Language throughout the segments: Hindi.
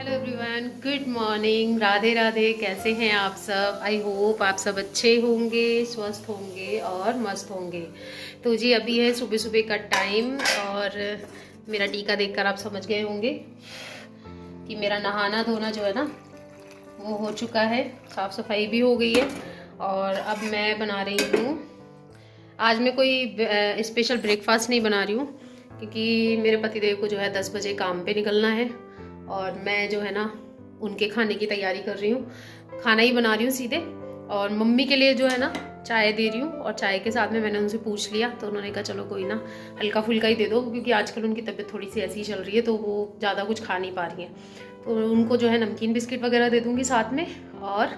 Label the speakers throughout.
Speaker 1: Hello everyone, good morning, Radhe Radhe. कैसे हैं आप सब? आई होप आप सब अच्छे होंगे, स्वस्थ होंगे और मस्त होंगे। तो जी अभी है सुबह सुबह का टाइम और मेरा टीका देखकर आप समझ गए होंगे कि मेरा नहाना धोना जो है ना वो हो चुका है, साफ़ सफाई भी हो गई है। और अब मैं बना रही हूँ, आज मैं कोई स्पेशल ब्रेकफास्ट नहीं बना रही हूँ क्योंकि मेरे पतिदेव को जो है 10 बजे काम पे निकलना है और मैं जो है ना उनके खाने की तैयारी कर रही हूँ। खाना ही बना रही हूँ सीधे, और मम्मी के लिए जो है ना चाय दे रही हूँ। और चाय के साथ में मैंने उनसे पूछ लिया तो उन्होंने कहा चलो कोई ना, हल्का फुल्का ही दे दो क्योंकि आजकल उनकी तबीयत थोड़ी सी ऐसी ही चल रही है तो वो ज़्यादा कुछ खा नहीं पा रही हैं। तो उनको जो है नमकीन बिस्किट वगैरह दे दूँगी साथ में। और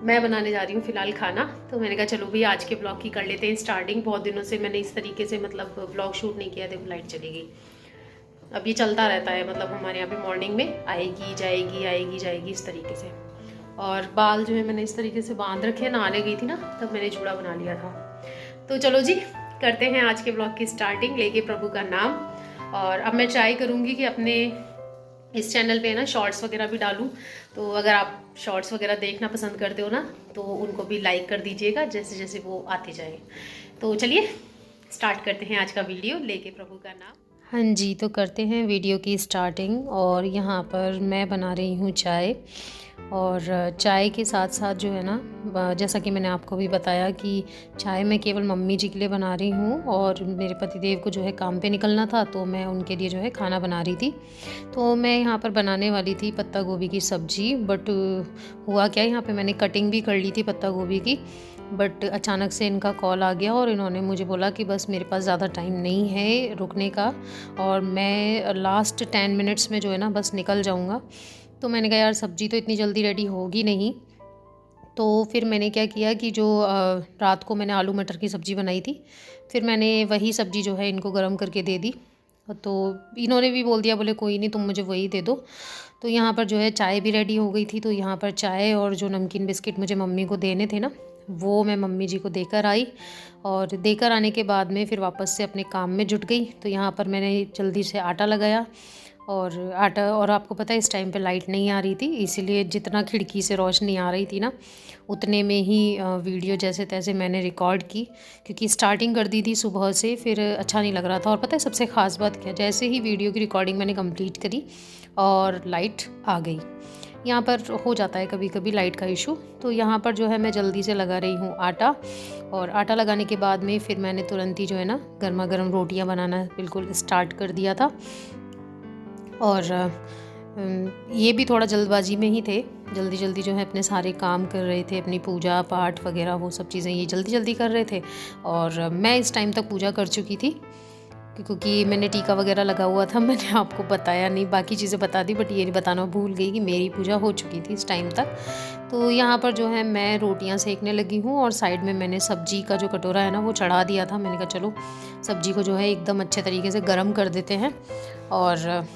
Speaker 1: मैं बनाने जा रही हूँ फ़िलहाल खाना। तो मैंने कहा चलो भाई आज के ब्लॉग की कर लेते हैं स्टार्टिंग। बहुत दिनों से मैंने इस तरीके से मतलब ब्लॉग शूट नहीं किया। देखो लाइट चली गई। अब ये चलता रहता है, मतलब हमारे यहाँ पे मॉर्निंग में आएगी जाएगी आएगी जाएगी इस तरीके से। और बाल जो है मैंने इस तरीके से बांध रखे, नहाने गई थी ना तब मैंने जूड़ा बना लिया था। तो चलो जी करते हैं आज के ब्लॉग की स्टार्टिंग, लेके प्रभु का नाम। और अब मैं ट्राई करूँगी कि अपने इस चैनल पे ना शॉर्ट्स वगैरह भी डालूं। तो अगर आप शॉर्ट्स वगैरह देखना पसंद करते हो ना तो उनको भी लाइक कर दीजिएगा जैसे जैसे वो आते जाए। तो चलिए स्टार्ट करते हैं आज का वीडियो, लेके प्रभु का नाम। हाँ जी, तो करते हैं वीडियो की स्टार्टिंग। और यहाँ पर मैं बना रही हूँ चाय, और चाय के साथ साथ जो है ना जैसा कि मैंने आपको भी बताया कि चाय मैं केवल मम्मी जी के लिए बना रही हूँ और मेरे पतिदेव को जो है काम पे निकलना था तो मैं उनके लिए जो है खाना बना रही थी। तो मैं यहाँ पर बनाने वाली थी पत्ता गोभी की सब्ज़ी, बट हुआ क्या, यहाँ पे मैंने कटिंग भी कर ली थी पत्ता गोभी की, बट अचानक से इनका कॉल आ गया और इन्होंने मुझे बोला कि बस मेरे पास ज़्यादा टाइम नहीं है रुकने का और मैं लास्ट 10 मिनट्स में जो है ना बस निकल जाऊँगा। तो मैंने कहा यार सब्ज़ी तो इतनी जल्दी रेडी होगी नहीं। तो फिर मैंने क्या किया कि जो रात को मैंने आलू मटर की सब्ज़ी बनाई थी, फिर मैंने वही सब्ज़ी जो है इनको गर्म करके दे दी। तो इन्होंने भी बोल दिया, बोले कोई नहीं तुम मुझे वही दे दो। तो यहाँ पर जो है चाय भी रेडी हो गई थी। तो यहाँ पर चाय और जो नमकीन बिस्किट मुझे मम्मी को देने थे ना वो मैं मम्मी जी को देकर आई, और देकर आने के बाद में फिर वापस से अपने काम में जुट गई। तो यहाँ पर मैंने जल्दी से आटा लगाया, और आपको पता है इस टाइम पे लाइट नहीं आ रही थी, इसीलिए जितना खिड़की से रोशनी आ रही थी ना उतने में ही वीडियो जैसे तैसे मैंने रिकॉर्ड की, क्योंकि स्टार्टिंग कर दी थी सुबह से, फिर अच्छा नहीं लग रहा था। और पता है सबसे ख़ास बात क्या, जैसे ही वीडियो की रिकॉर्डिंग मैंने कंप्लीट करी और लाइट आ गई। यहाँ पर हो जाता है कभी कभी लाइट का इशू। तो यहाँ पर जो है मैं जल्दी से लगा रही हूँ आटा, और आटा लगाने के बाद में फिर मैंने तुरंत ही जो है ना गर्मा गर्म रोटियाँ बनाना बिल्कुल स्टार्ट कर दिया था। और ये भी थोड़ा जल्दबाजी में ही थे, जल्दी जल्दी जो है अपने सारे काम कर रहे थे, अपनी पूजा पाठ वगैरह वो सब चीज़ें ये जल्दी जल्दी कर रहे थे। और मैं इस टाइम तक पूजा कर चुकी थी क्योंकि मैंने टीका वगैरह लगा हुआ था। मैंने आपको बताया नहीं, बाकी चीज़ें बता दी बट ये नहीं बताना भूल गई कि मेरी पूजा हो चुकी थी इस टाइम तक। तो यहाँ पर जो है मैं रोटियाँ सेकने लगी हूँ और साइड में मैंने सब्जी का जो कटोरा है ना वो चढ़ा दिया था। मैंने कहा चलो सब्जी को जो है एकदम अच्छे तरीके से गर्म कर देते हैं, और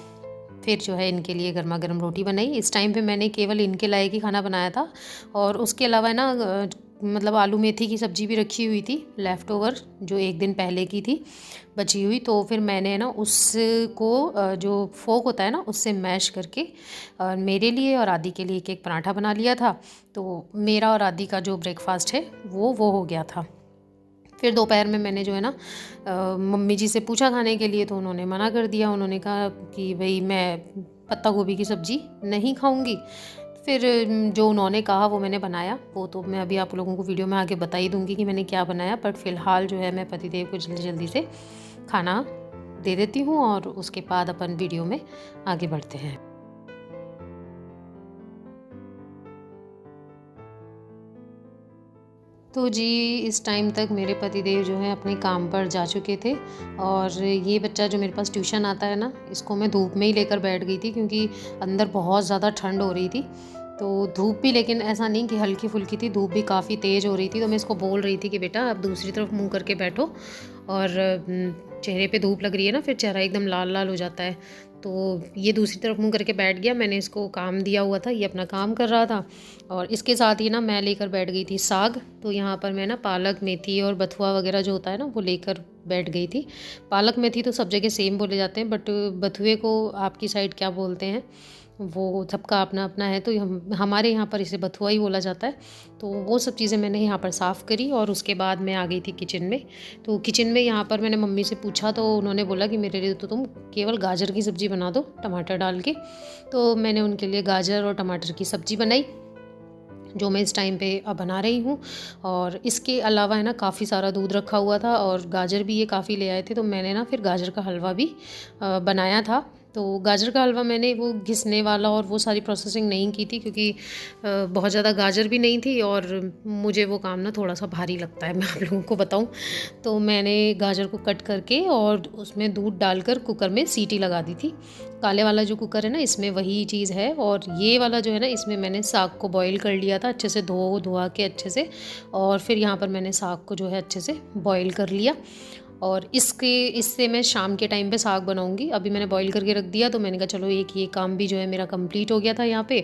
Speaker 1: फिर जो है इनके लिए गर्मा गर्म रोटी बनाई। इस टाइम पे मैंने केवल इनके लायक ही खाना बनाया था, और उसके अलावा ना मतलब आलू मेथी की सब्ज़ी भी रखी हुई थी लेफ़्ट ओवर, जो एक दिन पहले की थी बची हुई। तो फिर मैंने ना उसको जो फोक होता है ना उससे मैश करके मेरे लिए और आदि के लिए एक एक पराठा बना लिया था। तो मेरा और आदि का जो ब्रेकफास्ट है वो हो गया था। फिर दोपहर में मैंने जो है ना मम्मी जी से पूछा खाने के लिए, तो उन्होंने मना कर दिया। उन्होंने कहा कि भाई मैं पत्ता गोभी की सब्ज़ी नहीं खाऊंगी। फिर जो उन्होंने कहा वो मैंने बनाया, वो तो मैं अभी आप लोगों को वीडियो में आगे बता ही दूंगी कि मैंने क्या बनाया। बट फ़िलहाल जो है मैं पतिदेव को जल्दी जल्दी से खाना दे देती हूँ और उसके बाद अपन वीडियो में आगे बढ़ते हैं। तो जी इस टाइम तक मेरे पतिदेव जो है अपने काम पर जा चुके थे, और ये बच्चा जो मेरे पास ट्यूशन आता है ना इसको मैं धूप में ही लेकर बैठ गई थी क्योंकि अंदर बहुत ज़्यादा ठंड हो रही थी। तो धूप भी, लेकिन ऐसा नहीं कि हल्की फुल्की थी, धूप भी काफ़ी तेज़ हो रही थी। तो मैं इसको बोल रही थी कि बेटा आप दूसरी तरफ मुंह करके बैठो, और चेहरे पे धूप लग रही है ना फिर चेहरा एकदम लाल लाल हो जाता है। तो ये दूसरी तरफ मुंह करके बैठ गया। मैंने इसको काम दिया हुआ था, ये अपना काम कर रहा था, और इसके साथ ही ना मैं लेकर बैठ गई थी साग। तो यहाँ पर मैं ना पालक मेथी और बथुआ वगैरह जो होता है ना वो लेकर बैठ गई थी। पालक मेथी तो सब जगह सेम बोले जाते हैं, बट बथुए को आपकी साइड क्या बोलते हैं वो सबका अपना अपना है, तो हमारे यहाँ पर इसे बथुआ ही बोला जाता है। तो वो सब चीज़ें मैंने यहाँ पर साफ़ करी और उसके बाद मैं आ गई थी किचन में। तो किचन में यहाँ पर मैंने मम्मी से पूछा तो उन्होंने बोला कि मेरे लिए तो तुम केवल गाजर की सब्ज़ी बना दो टमाटर डाल के। तो मैंने उनके लिए गाजर और टमाटर की सब्ज़ी बनाई, जो मैं इस टाइम पे बना रही हूँ। और इसके अलावा है ना काफ़ी सारा दूध रखा हुआ था और गाजर भी ये काफ़ी ले आए थे, तो मैंने ना फिर गाजर का हलवा भी बनाया था। तो गाजर का हलवा मैंने वो घिसने वाला और वो सारी प्रोसेसिंग नहीं की थी, क्योंकि बहुत ज़्यादा गाजर भी नहीं थी और मुझे वो काम ना थोड़ा सा भारी लगता है, मैं आप लोगों को बताऊं। तो मैंने गाजर को कट करके और उसमें दूध डालकर कुकर में सीटी लगा दी थी। काले वाला जो कुकर है ना, इसमें वही चीज़ है। और ये वाला जो है ना, इसमें मैंने साग को बॉईल कर लिया था अच्छे से, धोआ के अच्छे से। और फिर यहाँ पर मैंने साग को जो है अच्छे से बॉईल कर लिया। और इससे मैं शाम के टाइम पे साग बनाऊंगी। अभी मैंने बॉईल करके रख दिया, तो मैंने कहा चलो एक ये काम भी जो है मेरा कंप्लीट हो गया था यहाँ पे।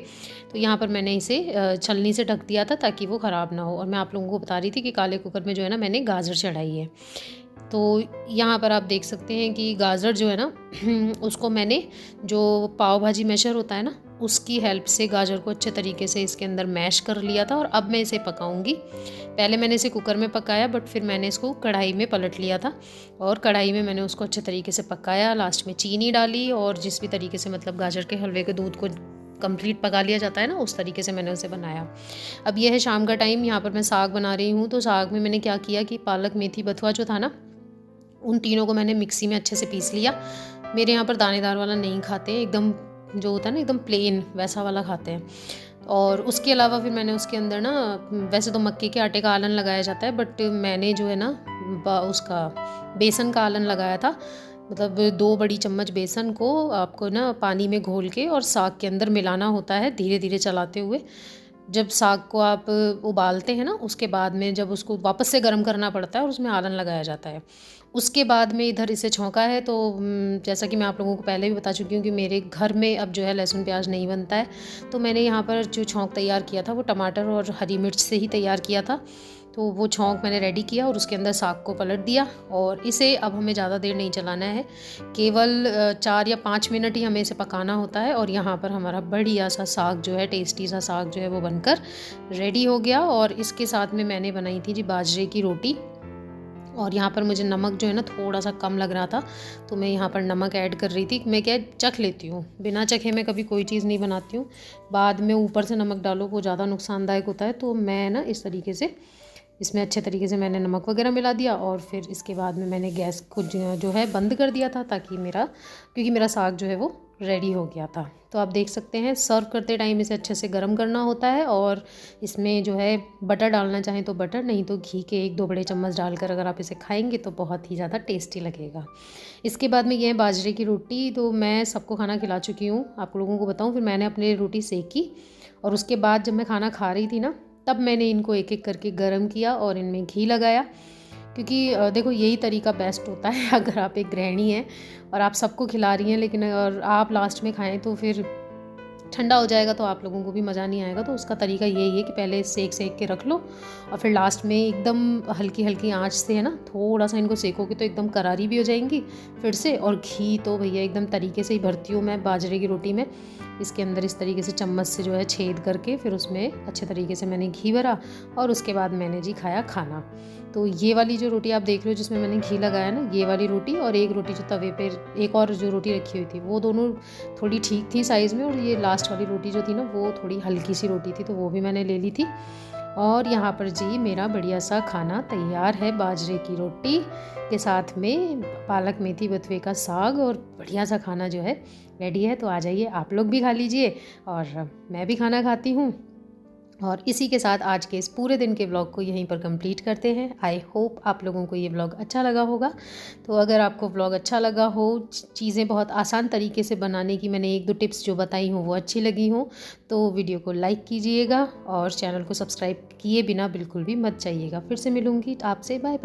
Speaker 1: तो यहाँ पर मैंने इसे छलनी से ढक दिया था ताकि वो ख़राब ना हो। और मैं आप लोगों को बता रही थी कि काले कुकर में जो है ना मैंने गाजर चढ़ाई है। तो यहाँ पर आप देख सकते हैं कि गाजर जो है ना उसको मैंने, जो पाव भाजी मैशर होता है ना, उसकी हेल्प से गाजर को अच्छे तरीके से इसके अंदर मैश कर लिया था। और अब मैं इसे पकाऊंगी। पहले मैंने इसे कुकर में पकाया, बट फिर मैंने इसको कढ़ाई में पलट लिया था और कढ़ाई में मैंने उसको अच्छे तरीके से पकाया। लास्ट में चीनी डाली और जिस भी तरीके से मतलब गाजर के हलवे के दूध को कंप्लीट पका लिया जाता है ना, उस तरीके से मैंने उसे बनाया। अब यह है शाम का टाइम, यहाँ पर मैं साग बना रही हूँ। तो साग में मैंने क्या किया कि पालक मेथी बथुआ जो था ना, उन तीनों को मैंने मिक्सी में अच्छे से पीस लिया। मेरे यहाँ पर दानेदार वाला नहीं खाते हैं, एकदम जो होता है ना एकदम प्लेन वैसा वाला खाते हैं। और उसके अलावा फिर मैंने उसके अंदर ना, वैसे तो मक्के के आटे का आलन लगाया जाता है, बट मैंने जो है ना उसका बेसन का आलन लगाया था। मतलब 2 बड़ी चम्मच बेसन को आपको ना पानी में घोल के और साग के अंदर मिलाना होता है धीरे धीरे चलाते हुए। जब साग को आप उबालते हैं ना, उसके बाद में जब उसको वापस से गर्म करना पड़ता है और उसमें आलन लगाया जाता है। उसके बाद में इधर इसे छौंका है। तो जैसा कि मैं आप लोगों को पहले भी बता चुकी हूँ कि मेरे घर में अब जो है लहसुन प्याज नहीं बनता है, तो मैंने यहाँ पर जो छौंक तैयार किया था वो टमाटर और हरी मिर्च से ही तैयार किया था। तो वो छौंक मैंने रेडी किया और उसके अंदर साग को पलट दिया। और इसे अब हमें ज़्यादा देर नहीं चलाना है, केवल 4 या 5 मिनट ही हमें इसे पकाना होता है। और यहाँ पर हमारा बढ़िया सा साग जो है, टेस्टी सा साग जो है वो बनकर रेडी हो गया। और इसके साथ में मैंने बनाई थी जी बाजरे की रोटी। और यहाँ पर मुझे नमक जो है ना थोड़ा सा कम लग रहा था, तो मैं यहाँ पर नमक ऐड कर रही थी। मैं क्या चख लेती हूँ, बिना चखे मैं कभी कोई चीज़ नहीं बनाती हूँ। बाद में ऊपर से नमक डालो वो ज़्यादा नुकसानदायक होता है। तो मैं ना इस तरीके से इसमें अच्छे तरीके से मैंने नमक वगैरह मिला दिया। और फिर इसके बाद में मैंने गैस को जो है बंद कर दिया था, ताकि क्योंकि मेरा साग जो है वो रेडी हो गया था। तो आप देख सकते हैं सर्व करते टाइम इसे अच्छे से गर्म करना होता है। और इसमें जो है बटर डालना चाहें तो बटर, नहीं तो घी के 1-2 बड़े चम्मच डालकर अगर आप इसे खाएंगे तो बहुत ही ज़्यादा टेस्टी लगेगा। इसके बाद में ये है बाजरे की रोटी। तो मैं सबको खाना खिला चुकी हूँ। आप लोगों को बताऊँ, फिर मैंने अपने लिए रोटी सेकी और उसके बाद जब मैं खाना खा रही थी ना, तब मैंने इनको एक एक करके गर्म किया और इनमें घी लगाया। क्योंकि देखो यही तरीका बेस्ट होता है अगर आप एक गृहिणी हैं और आप सबको खिला रही हैं, लेकिन और आप लास्ट में खाएं तो फिर ठंडा हो जाएगा तो आप लोगों को भी मज़ा नहीं आएगा। तो उसका तरीका यही है कि पहले सेक के रख लो और फिर लास्ट में एकदम हल्की हल्की आंच से है ना थोड़ा सा इनको सेकोगे तो एकदम करारी भी हो जाएंगी फिर से। और घी तो भैया एकदम तरीके से ही भरती हूँ मैं बाजरे की रोटी में। इसके अंदर इस तरीके से चम्मच से जो है छेद करके फिर उसमें अच्छे तरीके से मैंने घी भरा और उसके बाद मैंने जी खाया खाना। तो ये वाली जो रोटी आप देख रहे हो जिसमें मैंने घी लगाया ना, ये वाली रोटी और एक रोटी जो तवे पे, एक और जो रोटी रखी हुई थी, वो दोनों थोड़ी ठीक थी साइज़ में। और ये लास्ट वाली रोटी जो थी ना, वो थोड़ी हल्की सी रोटी थी, तो वो भी मैंने ले ली थी। और यहाँ पर जी मेरा बढ़िया सा खाना तैयार है, बाजरे की रोटी के साथ में पालक मेथी बथुए का साग और बढ़िया सा खाना जो है रेडी है। तो आ जाइए आप लोग भी खा लीजिए और मैं भी खाना खाती हूँ। और इसी के साथ आज के इस पूरे दिन के व्लॉग को यहीं पर कंप्लीट करते हैं। आई होप आप लोगों को ये व्लॉग अच्छा लगा होगा। तो अगर आपको व्लॉग अच्छा लगा हो, चीज़ें बहुत आसान तरीके से बनाने की मैंने 1-2 टिप्स जो बताई हूँ वो अच्छी लगी हों, तो वीडियो को लाइक कीजिएगा और चैनल को सब्सक्राइब किए बिना बिल्कुल भी मत जाइएगा। फिर से मिलूँगी आपसे, बाय बाय।